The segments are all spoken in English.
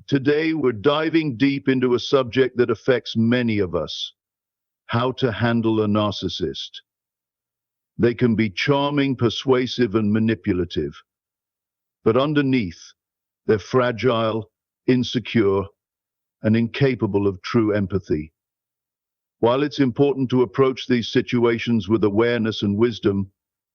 Today, we're diving deep into a subject that affects many of us: how to handle a narcissist. They can be charming, persuasive, and manipulative, but underneath, they're fragile, insecure, and incapable of true empathy. While it's important to approach these situations with awareness and wisdom,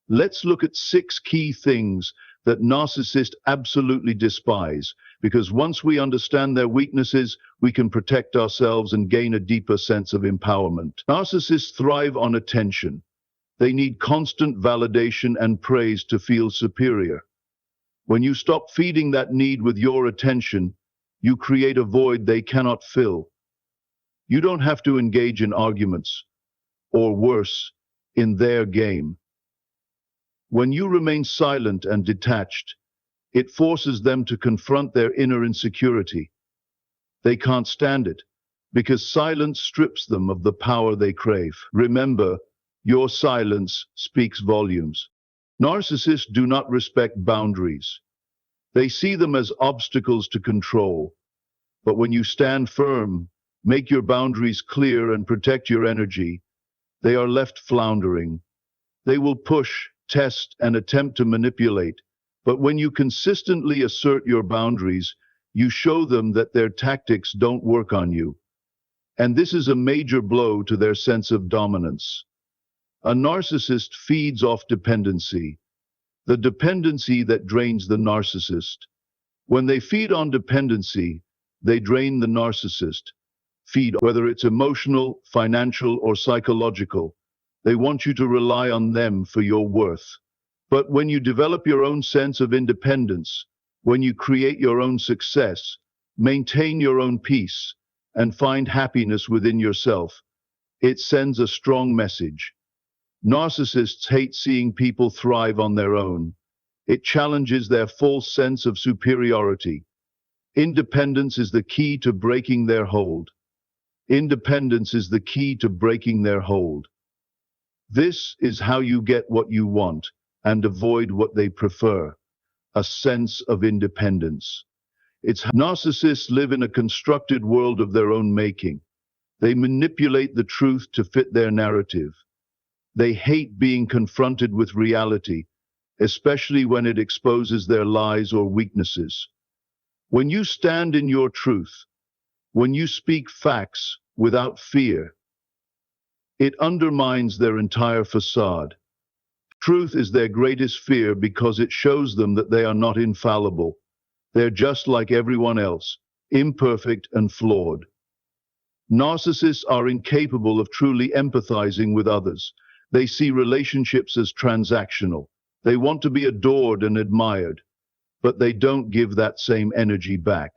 let's look at 6 key things that narcissists absolutely despise, because once we understand their weaknesses, we can protect ourselves and gain a deeper sense of empowerment. Narcissists thrive on attention. They need constant validation and praise to feel superior. When you stop feeding that need with your attention, you create a void they cannot fill. You don't have to engage in arguments, or worse, in their game. When you remain silent and detached, it forces them to confront their inner insecurity. They can't stand it, because silence strips them of the power they crave. Remember, your silence speaks volumes. Narcissists do not respect boundaries. They see them as obstacles to control. But when you stand firm, make your boundaries clear, and protect your energy, they are left floundering. They will push, test, and attempt to manipulate. But when you consistently assert your boundaries, you show them that their tactics don't work on you. And this is a major blow to their sense of dominance. A narcissist feeds off dependency, the dependency that drains the narcissist. When they feed on dependency, they drain the narcissist. Whether it's emotional, financial, or psychological. They want you to rely on them for your worth. But when you develop your own sense of independence, when you create your own success, maintain your own peace, and find happiness within yourself, it sends a strong message. Narcissists hate seeing people thrive on their own. It challenges their false sense of superiority. Independence is the key to breaking their hold. Independence is the key to breaking their hold. This is how you get what you want and avoid what they prefer: a sense of independence. Narcissists live in a constructed world of their own making. They manipulate the truth to fit their narrative. They hate being confronted with reality, especially when it exposes their lies or weaknesses. When you stand in your truth, when you speak facts without fear, it undermines their entire facade. Truth is their greatest fear because it shows them that they are not infallible. They're just like everyone else, imperfect and flawed. Narcissists are incapable of truly empathizing with others. They see relationships as transactional. They want to be adored and admired, but they don't give that same energy back.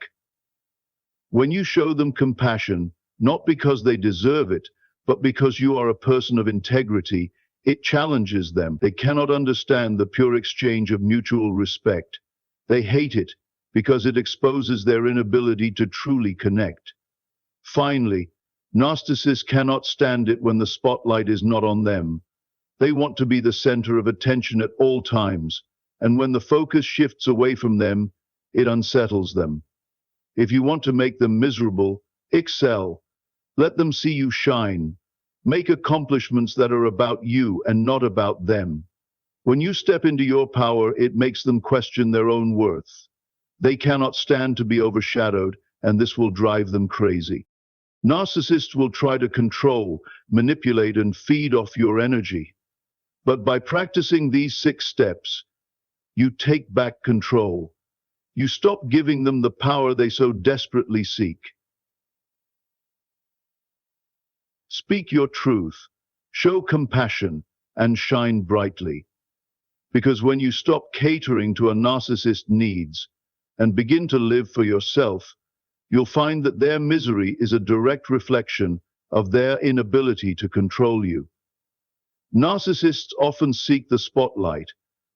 When you show them compassion, not because they deserve it, but because you are a person of integrity, it challenges them. They cannot understand the pure exchange of mutual respect. They hate it because it exposes their inability to truly connect. Finally, narcissists cannot stand it when the spotlight is not on them. They want to be the center of attention at all times, and when the focus shifts away from them, it unsettles them. If you want to make them miserable, excel. Let them see you shine. Make accomplishments that are about you and not about them. When you step into your power, it makes them question their own worth. They cannot stand to be overshadowed, and this will drive them crazy. Narcissists will try to control, manipulate, and feed off your energy. But by practicing these 6 steps, you take back control. You stop giving them the power they so desperately seek. Speak your truth, show compassion, and shine brightly. Because when you stop catering to a narcissist's needs and begin to live for yourself, you'll find that their misery is a direct reflection of their inability to control you. Narcissists often seek the spotlight,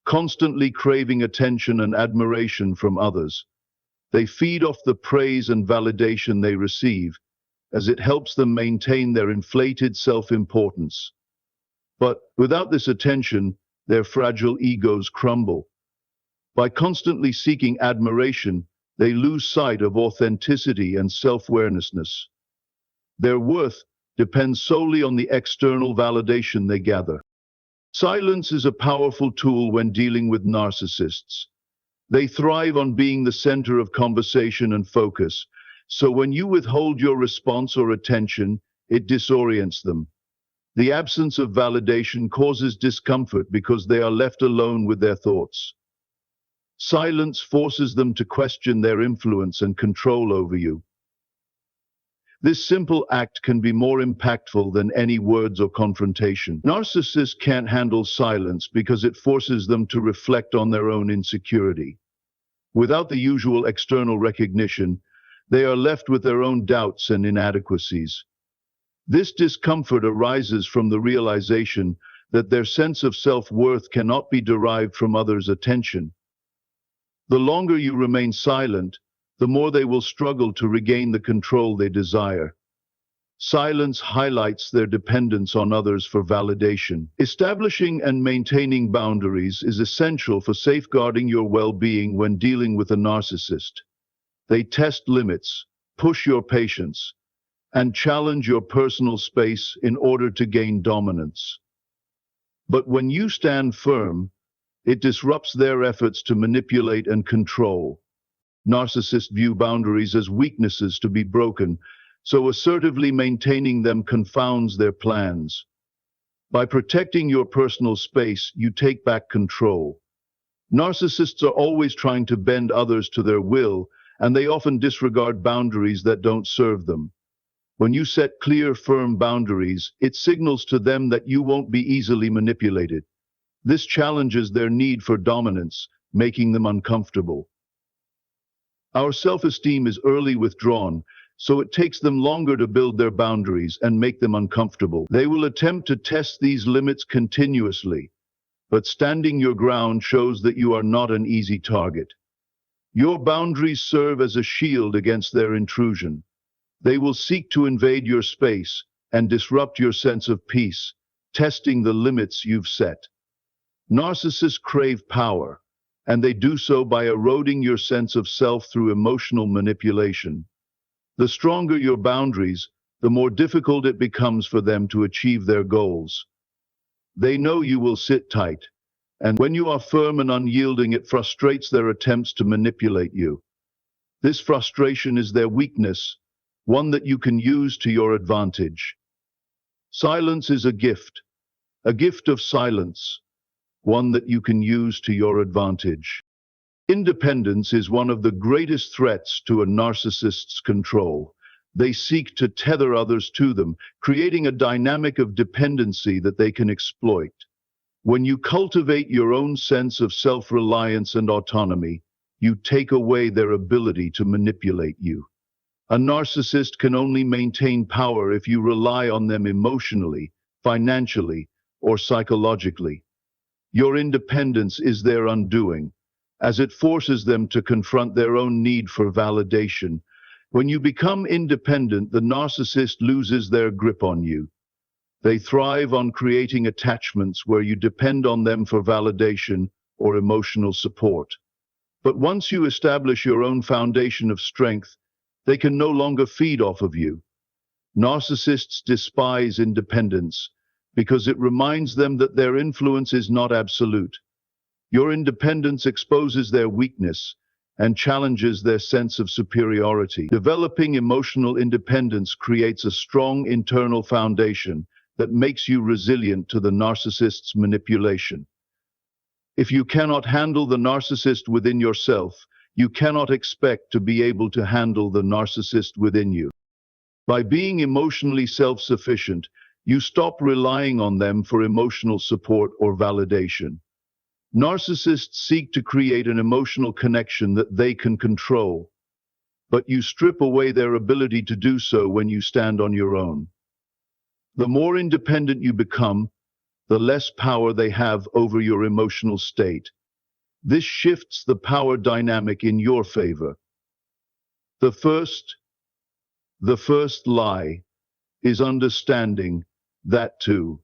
constantly craving attention and admiration from others. They feed off the praise and validation they receive, as it helps them maintain their inflated self-importance. But without this attention, their fragile egos crumble. By constantly seeking admiration, they lose sight of authenticity and self-awareness. Their worth depends solely on the external validation they gather. Silence is a powerful tool when dealing with narcissists. They thrive on being the center of conversation and focus, so when you withhold your response or attention, it disorients them. The absence of validation causes discomfort because they are left alone with their thoughts. Silence forces them to question their influence and control over you. This simple act can be more impactful than any words or confrontation. Narcissists can't handle silence because it forces them to reflect on their own insecurity. Without the usual external recognition, they are left with their own doubts and inadequacies. This discomfort arises from the realization that their sense of self-worth cannot be derived from others' attention. The longer you remain silent, the more they will struggle to regain the control they desire. Silence highlights their dependence on others for validation. Establishing and maintaining boundaries is essential for safeguarding your well-being when dealing with a narcissist. They test limits, push your patience, and challenge your personal space in order to gain dominance. But when you stand firm, it disrupts their efforts to manipulate and control. Narcissists view boundaries as weaknesses to be broken, so assertively maintaining them confounds their plans. By protecting your personal space, you take back control. Narcissists are always trying to bend others to their will, and they often disregard boundaries that don't serve them. When you set clear, firm boundaries, it signals to them that you won't be easily manipulated. This challenges their need for dominance, making them uncomfortable. Our self-esteem is early withdrawn, so it takes them longer to build their boundaries and make them uncomfortable. They will attempt to test these limits continuously, but standing your ground shows that you are not an easy target. Your boundaries serve as a shield against their intrusion. They will seek to invade your space and disrupt your sense of peace, testing the limits you've set. Narcissists crave power, and they do so by eroding your sense of self through emotional manipulation. The stronger your boundaries, the more difficult it becomes for them to achieve their goals. They know you will sit tight, and when you are firm and unyielding, it frustrates their attempts to manipulate you. This frustration is their weakness, one that you can use to your advantage. Silence is a gift of silence, one that you can use to your advantage. Independence is one of the greatest threats to a narcissist's control. They seek to tether others to them, creating a dynamic of dependency that they can exploit. When you cultivate your own sense of self-reliance and autonomy, you take away their ability to manipulate you. A narcissist can only maintain power if you rely on them emotionally, financially, or psychologically. Your independence is their undoing, as it forces them to confront their own need for validation. When you become independent, the narcissist loses their grip on you. They thrive on creating attachments where you depend on them for validation or emotional support. But once you establish your own foundation of strength, they can no longer feed off of you. Narcissists despise independence because it reminds them that their influence is not absolute. Your independence exposes their weakness and challenges their sense of superiority. Developing emotional independence creates a strong internal foundation that makes you resilient to the narcissist's manipulation. If you cannot handle the narcissist within yourself, you cannot expect to be able to handle the narcissist within you. By being emotionally self-sufficient, you stop relying on them for emotional support or validation. Narcissists seek to create an emotional connection that they can control, but you strip away their ability to do so when you stand on your own. The more independent you become, the less power they have over your emotional state. This shifts the power dynamic in your favor. The first lie is understanding that too,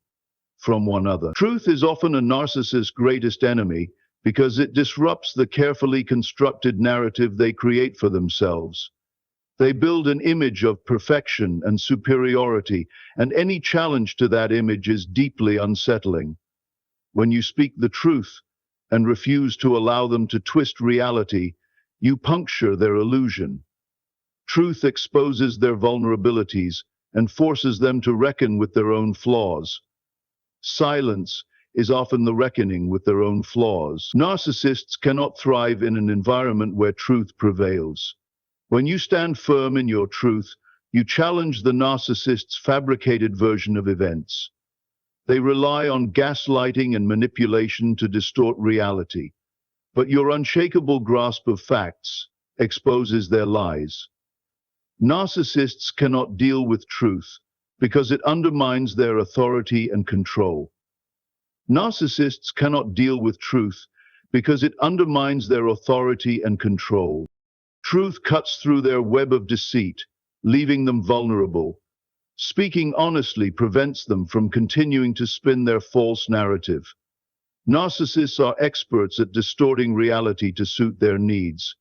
from one other. Truth is often a narcissist's greatest enemy because it disrupts the carefully constructed narrative they create for themselves. They build an image of perfection and superiority, and any challenge to that image is deeply unsettling. When you speak the truth and refuse to allow them to twist reality, you puncture their illusion. Truth exposes their vulnerabilities and forces them to reckon with their own flaws. Silence is often the reckoning with their own flaws. Narcissists cannot thrive in an environment where truth prevails. When you stand firm in your truth, you challenge the narcissist's fabricated version of events. They rely on gaslighting and manipulation to distort reality, but your unshakable grasp of facts exposes their lies. Narcissists cannot deal with truth because it undermines their authority and control. Narcissists cannot deal with truth because it undermines their authority and control. Truth cuts through their web of deceit, leaving them vulnerable. Speaking honestly prevents them from continuing to spin their false narrative. Narcissists are experts at distorting reality to suit their needs.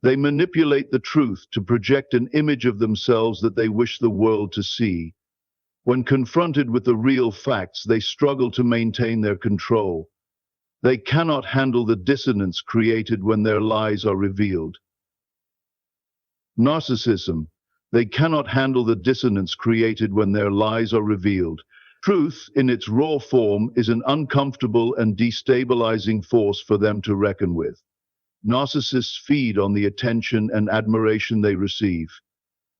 They manipulate the truth to project an image of themselves that they wish the world to see. When confronted with the real facts, they struggle to maintain their control. They cannot handle the dissonance created when their lies are revealed. Narcissism. They cannot handle the dissonance created when their lies are revealed. Truth, in its raw form, is an uncomfortable and destabilizing force for them to reckon with. Narcissists feed on the attention and admiration they receive.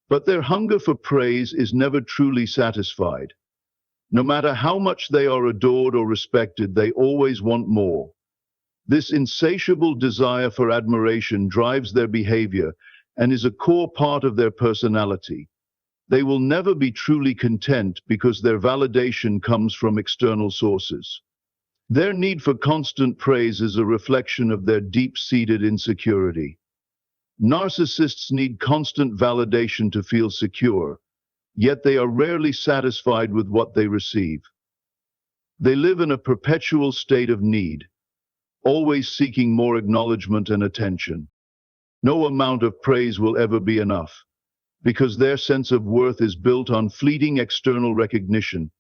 But their hunger for praise is never truly satisfied. No matter how much they are adored or respected, they always want more. This insatiable desire for admiration drives their behavior and is a core part of their personality. They will never be truly content because their validation comes from external sources. Their need for constant praise is a reflection of their deep-seated insecurity. Narcissists need constant validation to feel secure, yet they are rarely satisfied with what they receive. They live in a perpetual state of need, always seeking more acknowledgement and attention. No amount of praise will ever be enough, because their sense of worth is built on fleeting external recognition.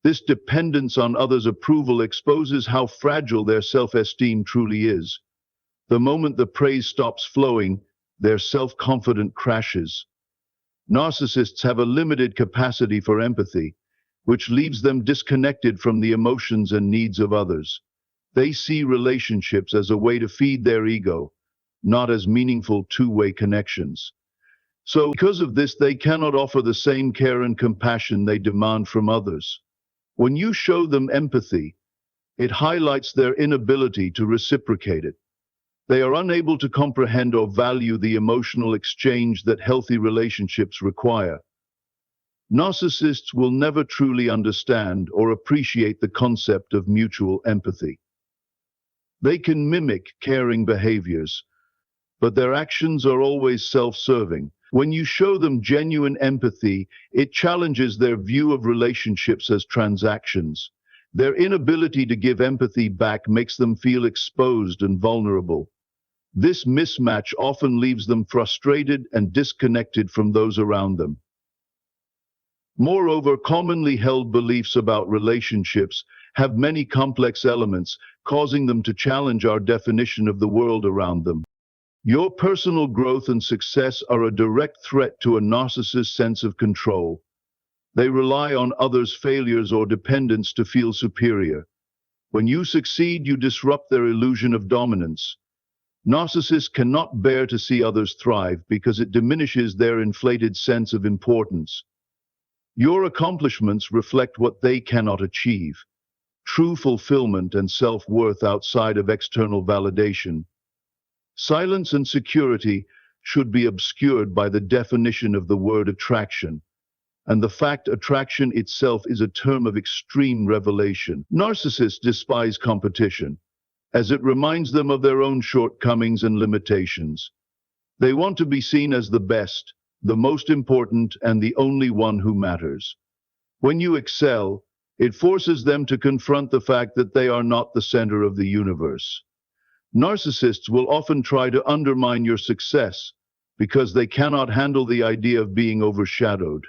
This dependence on others' approval exposes how fragile their self-esteem truly is. The moment the praise stops flowing, their self-confidence crashes. Narcissists have a limited capacity for empathy, which leaves them disconnected from the emotions and needs of others. They see relationships as a way to feed their ego, not as meaningful two-way connections. So, because of this, they cannot offer the same care and compassion they demand from others. When you show them empathy, it highlights their inability to reciprocate it. They are unable to comprehend or value the emotional exchange that healthy relationships require. Narcissists will never truly understand or appreciate the concept of mutual empathy. They can mimic caring behaviors, but their actions are always self-serving. When you show them genuine empathy, it challenges their view of relationships as transactions. Their inability to give empathy back makes them feel exposed and vulnerable. This mismatch often leaves them frustrated and disconnected from those around them. Moreover, commonly held beliefs about relationships have many complex elements, causing them to challenge our definition of the world around them. Your personal growth and success are a direct threat to a narcissist's sense of control. They rely on others' failures or dependence to feel superior. When you succeed, you disrupt their illusion of dominance. Narcissists cannot bear to see others thrive because it diminishes their inflated sense of importance. Your accomplishments reflect what they cannot achieve: true fulfillment and self-worth outside of external validation. Silence and security should be obscured by the definition of the word attraction, and the fact attraction itself is a term of extreme revelation. Narcissists despise competition, as it reminds them of their own shortcomings and limitations. They want to be seen as the best, the most important, and the only one who matters. When you excel, it forces them to confront the fact that they are not the center of the universe. Narcissists will often try to undermine your success because they cannot handle the idea of being overshadowed.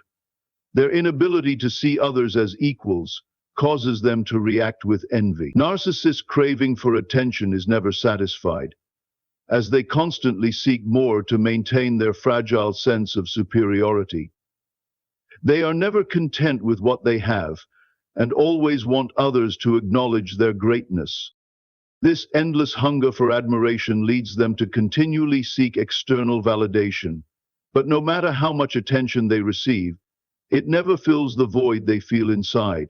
Their inability to see others as equals causes them to react with envy. Narcissists' craving for attention is never satisfied, as they constantly seek more to maintain their fragile sense of superiority. They are never content with what they have and always want others to acknowledge their greatness. This endless hunger for admiration leads them to continually seek external validation. But no matter how much attention they receive, it never fills the void they feel inside.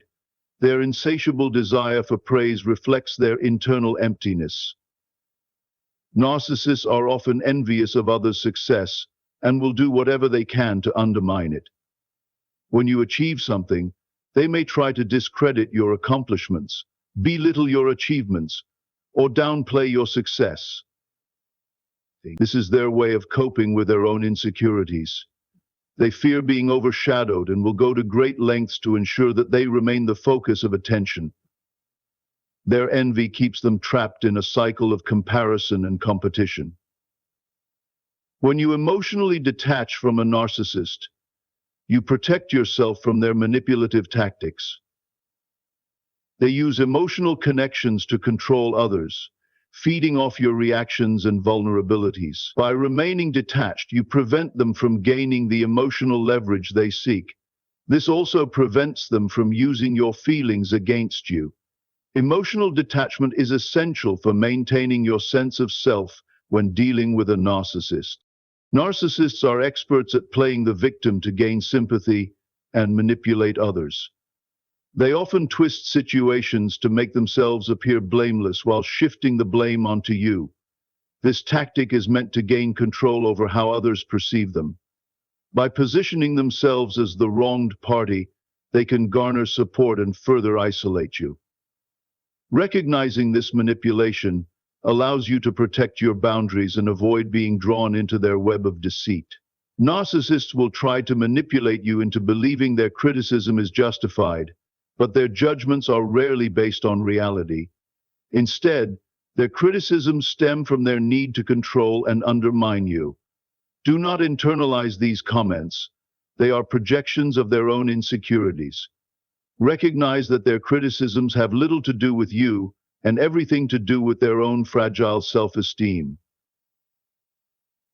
Their insatiable desire for praise reflects their internal emptiness. Narcissists are often envious of others' success and will do whatever they can to undermine it. When you achieve something, they may try to discredit your accomplishments, belittle your achievements, or downplay your success. This is their way of coping with their own insecurities. They fear being overshadowed and will go to great lengths to ensure that they remain the focus of attention. Their envy keeps them trapped in a cycle of comparison and competition. When you emotionally detach from a narcissist, you protect yourself from their manipulative tactics. They use emotional connections to control others, feeding off your reactions and vulnerabilities. By remaining detached, you prevent them from gaining the emotional leverage they seek. This also prevents them from using your feelings against you. Emotional detachment is essential for maintaining your sense of self when dealing with a narcissist. Narcissists are experts at playing the victim to gain sympathy and manipulate others. They often twist situations to make themselves appear blameless while shifting the blame onto you. This tactic is meant to gain control over how others perceive them. By positioning themselves as the wronged party, they can garner support and further isolate you. Recognizing this manipulation allows you to protect your boundaries and avoid being drawn into their web of deceit. Narcissists will try to manipulate you into believing their criticism is justified, but their judgments are rarely based on reality. Instead, their criticisms stem from their need to control and undermine you. Do not internalize these comments. They are projections of their own insecurities. Recognize that their criticisms have little to do with you and everything to do with their own fragile self-esteem.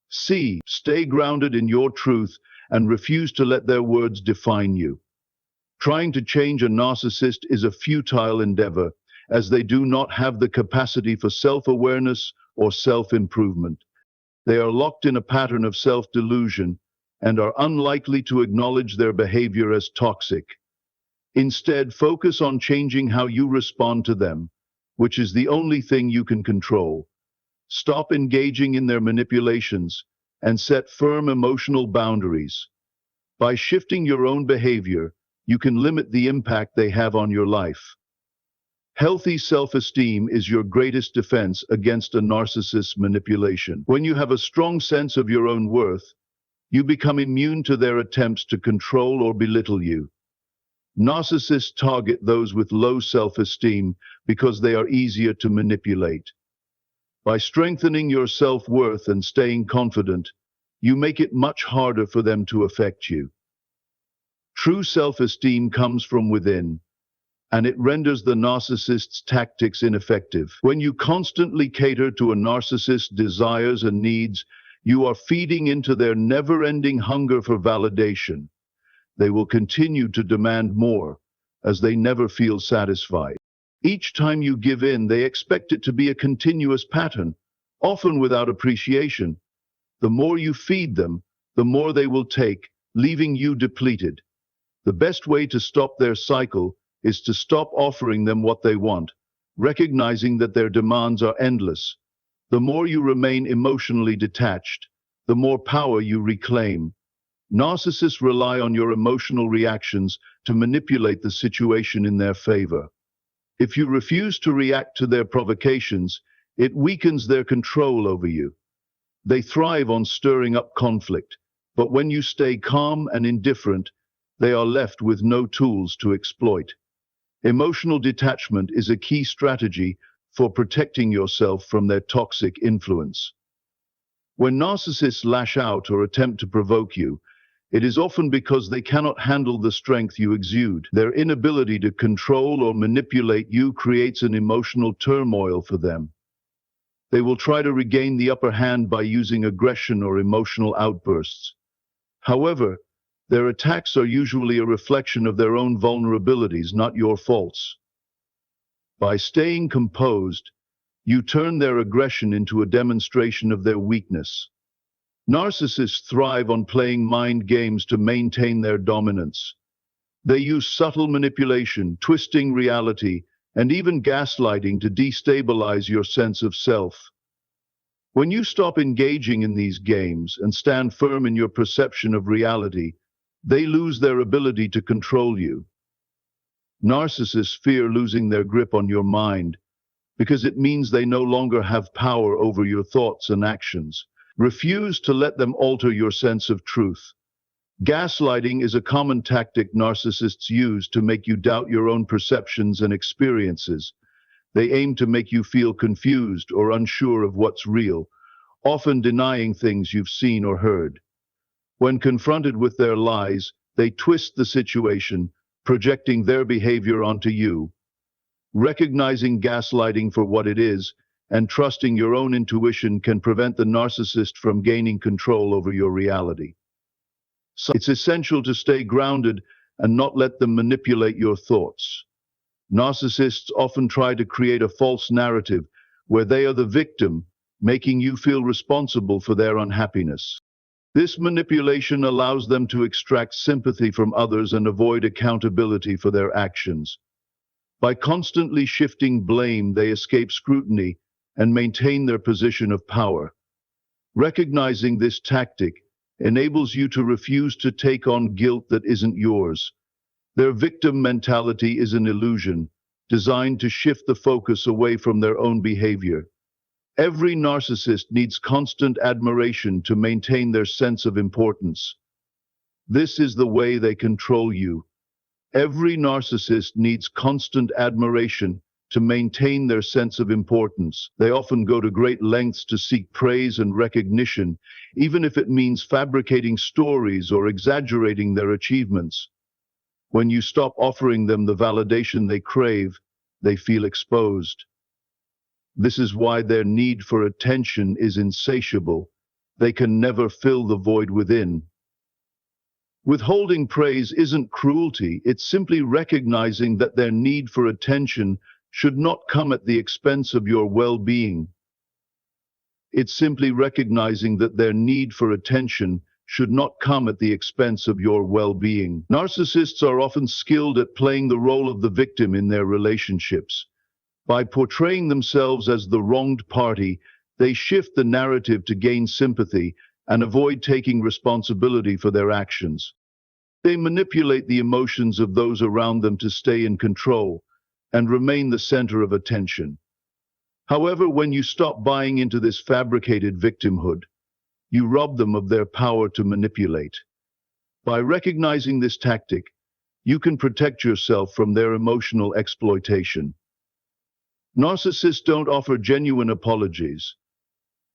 C. Stay grounded in your truth and refuse to let their words define you. Trying to change a narcissist is a futile endeavor, as they do not have the capacity for self-awareness or self-improvement. They are locked in a pattern of self-delusion and are unlikely to acknowledge their behavior as toxic. Instead, focus on changing how you respond to them, which is the only thing you can control. Stop engaging in their manipulations and set firm emotional boundaries. By shifting your own behavior, you can limit the impact they have on your life. Healthy self-esteem is your greatest defense against a narcissist's manipulation. When you have a strong sense of your own worth, you become immune to their attempts to control or belittle you. Narcissists target those with low self-esteem because they are easier to manipulate. By strengthening your self-worth and staying confident, you make it much harder for them to affect you. True self-esteem comes from within, and it renders the narcissist's tactics ineffective. When you constantly cater to a narcissist's desires and needs, you are feeding into their never-ending hunger for validation. They will continue to demand more, as they never feel satisfied. Each time you give in, they expect it to be a continuous pattern, often without appreciation. The more you feed them, the more they will take, leaving you depleted. The best way to stop their cycle is to stop offering them what they want, recognizing that their demands are endless. The more you remain emotionally detached, the more power you reclaim. Narcissists rely on your emotional reactions to manipulate the situation in their favor. If you refuse to react to their provocations, it weakens their control over you. They thrive on stirring up conflict, but when you stay calm and indifferent, they are left with no tools to exploit. Emotional detachment is a key strategy for protecting yourself from their toxic influence. When narcissists lash out or attempt to provoke you, it is often because they cannot handle the strength you exude. Their inability to control or manipulate you creates an emotional turmoil for them. They will try to regain the upper hand by using aggression or emotional outbursts. However, their attacks are usually a reflection of their own vulnerabilities, not your faults. By staying composed, you turn their aggression into a demonstration of their weakness. Narcissists thrive on playing mind games to maintain their dominance. They use subtle manipulation, twisting reality, and even gaslighting to destabilize your sense of self. When you stop engaging in these games and stand firm in your perception of reality, they lose their ability to control you. Narcissists fear losing their grip on your mind because it means they no longer have power over your thoughts and actions. Refuse to let them alter your sense of truth. Gaslighting is a common tactic narcissists use to make you doubt your own perceptions and experiences. They aim to make you feel confused or unsure of what's real, often denying things you've seen or heard. When confronted with their lies, they twist the situation, projecting their behavior onto you. Recognizing gaslighting for what it is and trusting your own intuition can prevent the narcissist from gaining control over your reality. So it's essential to stay grounded and not let them manipulate your thoughts. Narcissists often try to create a false narrative where they are the victim, making you feel responsible for their unhappiness. This manipulation allows them to extract sympathy from others and avoid accountability for their actions. By constantly shifting blame, they escape scrutiny and maintain their position of power. Recognizing this tactic enables you to refuse to take on guilt that isn't yours. Their victim mentality is an illusion, designed to shift the focus away from their own behavior. Every narcissist needs constant admiration to maintain their sense of importance. This is the way they control you. Every narcissist needs constant admiration to maintain their sense of importance. They often go to great lengths to seek praise and recognition, even if it means fabricating stories or exaggerating their achievements. When you stop offering them the validation they crave, they feel exposed. This is why their need for attention is insatiable. They can never fill the void within. Withholding praise isn't cruelty, it's simply recognizing that their need for attention should not come at the expense of your well-being. It's simply recognizing that their need for attention should not come at the expense of your well-being. Narcissists are often skilled at playing the role of the victim in their relationships. By portraying themselves as the wronged party, they shift the narrative to gain sympathy and avoid taking responsibility for their actions. They manipulate the emotions of those around them to stay in control and remain the center of attention. However, when you stop buying into this fabricated victimhood, you rob them of their power to manipulate. By recognizing this tactic, you can protect yourself from their emotional exploitation. Narcissists don't offer genuine apologies.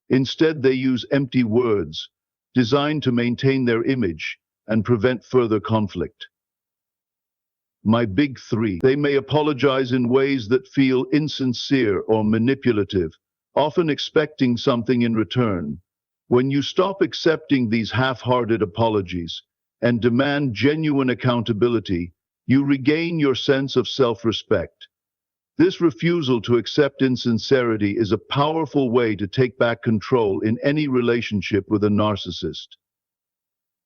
Instead, they use empty words, designed to maintain their image and prevent further conflict. My big three. They may apologize in ways that feel insincere or manipulative, often expecting something in return. When you stop accepting these half-hearted apologies and demand genuine accountability, you regain your sense of self-respect. This refusal to accept insincerity is a powerful way to take back control in any relationship with a narcissist.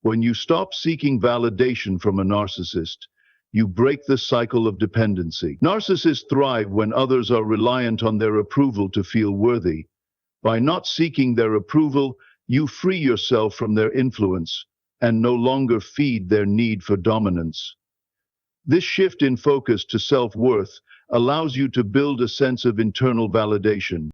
When you stop seeking validation from a narcissist, you break the cycle of dependency. Narcissists thrive when others are reliant on their approval to feel worthy. By not seeking their approval, you free yourself from their influence and no longer feed their need for dominance. This shift in focus to self-worth allows you to build a sense of internal validation.